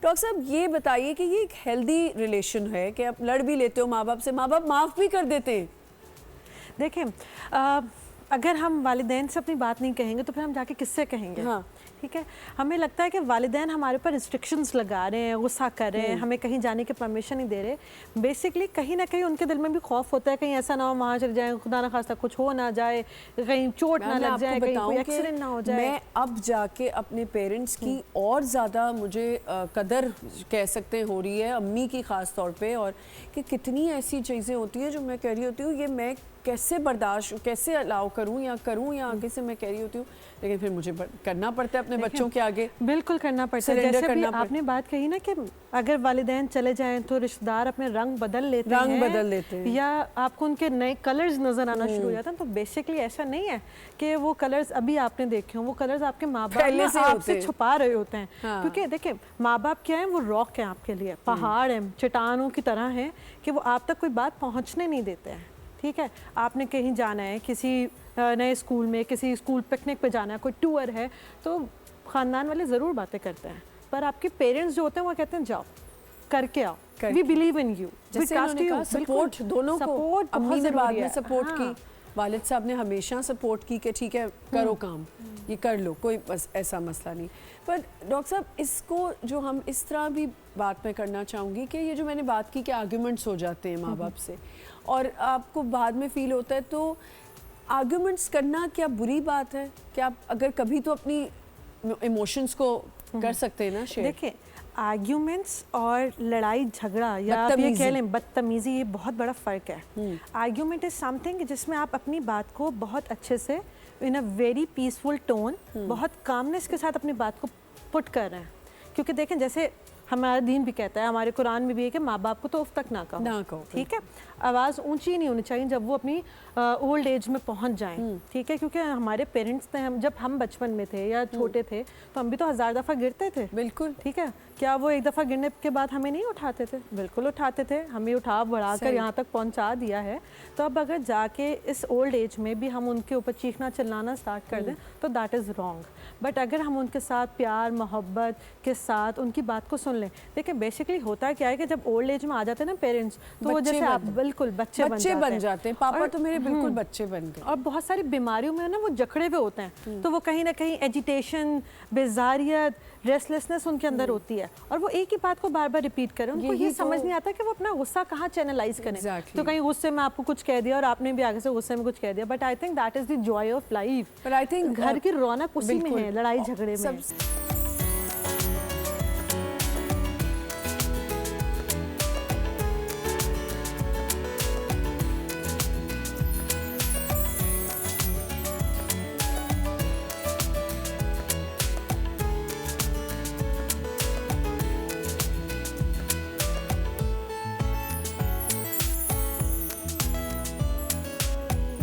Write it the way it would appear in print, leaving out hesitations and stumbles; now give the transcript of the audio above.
Doctor صاحب یہ بتائیے کہ یہ ایک ہیلدی ریلیشن ہے کہ آپ لڑ بھی لیتے ہو ماں باپ سے, ماں باپ معاف بھی کر دیتے ہیں؟ دیکھیں اگر ہم والدین سے اپنی بات نہیں کہیں گے تو پھر ہم جا کے کس سے کہیں گے؟ ہاں ٹھیک ہے, ہمیں لگتا ہے کہ والدین ہمارے اوپر ریسٹرکشنز لگا رہے ہیں, غصہ کر رہے ہیں, ہمیں کہیں جانے کی پرمیشن نہیں دے رہے. بیسکلی کہیں نہ کہیں ان کے دل میں بھی خوف ہوتا ہے کہیں ایسا نہ ہو وہاں چل جائیں, خدا نہ خواستہ کچھ ہو نہ جائے, کہیں چوٹ نہ لگ جائے, کہیں کوئی ایکسیڈنٹ نہ ہو جائے. میں اب جا کے اپنے پیرنٹس کی اور زیادہ مجھے قدر کہہ سکتے ہیں ہو رہی ہے, امی کی خاص طور پہ, اور کہ کتنی ایسی چیزیں ہوتی ہیں جو میں کہہ رہی ہوتی ہوں یہ میں کیسے برداشت, کیسے الاؤ کروں یا آگے سے میں کہہ رہی ہوتی ہوں, لیکن پھر مجھے کرنا پڑتا ہے اپنے بچوں کے آگے. بالکل کرنا پڑتا ہے. جیسے بھی آپ نے بات کہی نا کہ اگر والدین چلے جائیں تو رشتہ دار اپنے رنگ بدل لیتے ہیں یا آپ کو ان کے نئے کلرز نظر آنا شروع ہو جاتے ہیں, تو بیسکلی ایسا نہیں ہے کہ وہ کلرز ابھی آپ نے دیکھے ہوں, وہ کلرز آپ کے ماں باپ آپ سے چھپا رہے ہوتے ہیں. کیونکہ دیکھیں ماں باپ کیا ہیں, وہ راک ہیں آپ کے لیے, پہاڑ ہیں, چٹانوں کی طرح ہیں کہ وہ آپ تک کوئی بات پہنچنے نہیں دیتے ہیں. ٹھیک ہے, آپ نے کہیں جانا ہے, کسی نئے اسکول میں, کسی اسکول پکنک پہ جانا ہے, کوئی ٹور ہے, تو خاندان والے ضرور باتیں کرتے ہیں, پر آپ کے پیرنٹس جو ہوتے ہیں وہ کہتے ہیں جاؤ کر کے آؤ, وی بلیو ان یو. جیسے انہوں نے کہا سپورٹ دونوں کو, امی نے بعد میں سپورٹ کی, والد صاحب نے ہمیشہ سپورٹ کی کہ ٹھیک ہے کرو کام, یہ کر لو, کوئی بس ایسا مسئلہ نہیں. پر ڈاکٹر صاحب اس کو جو ہم اس طرح بھی بات میں کرنا چاہوں گی کہ یہ جو میں نے بات کی کہ آرگیومنٹس ہو جاتے ہیں ماں باپ سے اور آپ کو بعد میں فیل ہوتا ہے, تو آرگیومنٹس کرنا کیا بری بات ہے؟ کہ آپ اگر کبھی تو اپنی ایموشنز کو کر سکتے ہیں نا شیئر. دیکھیں آرگیومنٹس اور لڑائی جھگڑا یا آپ یہ کہہ لیں بدتمیزی, یہ بہت بڑا فرق ہے. آرگیومنٹ از سم تھنگ جس میں آپ اپنی بات کو بہت اچھے سے ان اے ویری پیسفل ٹون, بہت کامنس کے ساتھ اپنی بات کو پٹ کر رہے ہیں. کیونکہ دیکھیں جیسے ہمارا دین بھی کہتا ہے, ہمارے قرآن میں بھی ہے کہ ماں باپ کو تو اف تک نہ کہو. ٹھیک ہے, آواز اونچی نہیں ہونی چاہیے جب وہ اپنی اولڈ ایج میں پہنچ جائیں. ٹھیک ہے, کیونکہ ہمارے پیرنٹس تھے, جب ہم بچپن میں تھے یا چھوٹے تھے تو ہم بھی تو 1000 دفعہ گرتے تھے. بالکل. ٹھیک ہے, کیا وہ ایک دفعہ گرنے کے بعد ہمیں نہیں اٹھاتے تھے؟ بالکل اٹھاتے تھے, ہمیں اٹھا بڑھا کر یہاں تک پہنچا دیا ہے. تو اب اگر جا کے اس اولڈ ایج میں بھی ہم ان کے اوپر چیخنا چلانا اسٹارٹ کر دیں تو دیٹ از رانگ. بٹ اگر ہم ان کے ساتھ پیار محبت کے ساتھ ان کی بات کو سن لیں. دیکھیں بیسکلی ہوتا کیا ہے کہ جب اولڈ ایج میں آ جاتے ہیں نا پیرنٹس, تو وہ جیسے آپ بالکل بچے بن جاتے ہیں. پاپا تو میرے بالکل بچے بن گئے. اور بہت ساری بیماریوں میں نا وہ جکڑے ہوئے ہوتے ہیں, تو وہ کہیں نہ کہیں ایجیٹیشن, بیزاریت, ریسٹلیسنس ان کے اندر ہوتی ہے, اور وہ ایک ہی بات کو بار بار ریپیٹ کریں. ان کو یہ سمجھ نہیں آتا کہ وہ اپنا غصہ کہاں چینلائز کریں. تو کہیں غصے میں آپ کو کچھ کہہ دیا اور آپ نے بھی آگے سے غصے میں کچھ کہہ دیا. But I think that is the joy of life. But I think گھر کی رونق اسی میں ہے, لڑائی جھگڑے میں.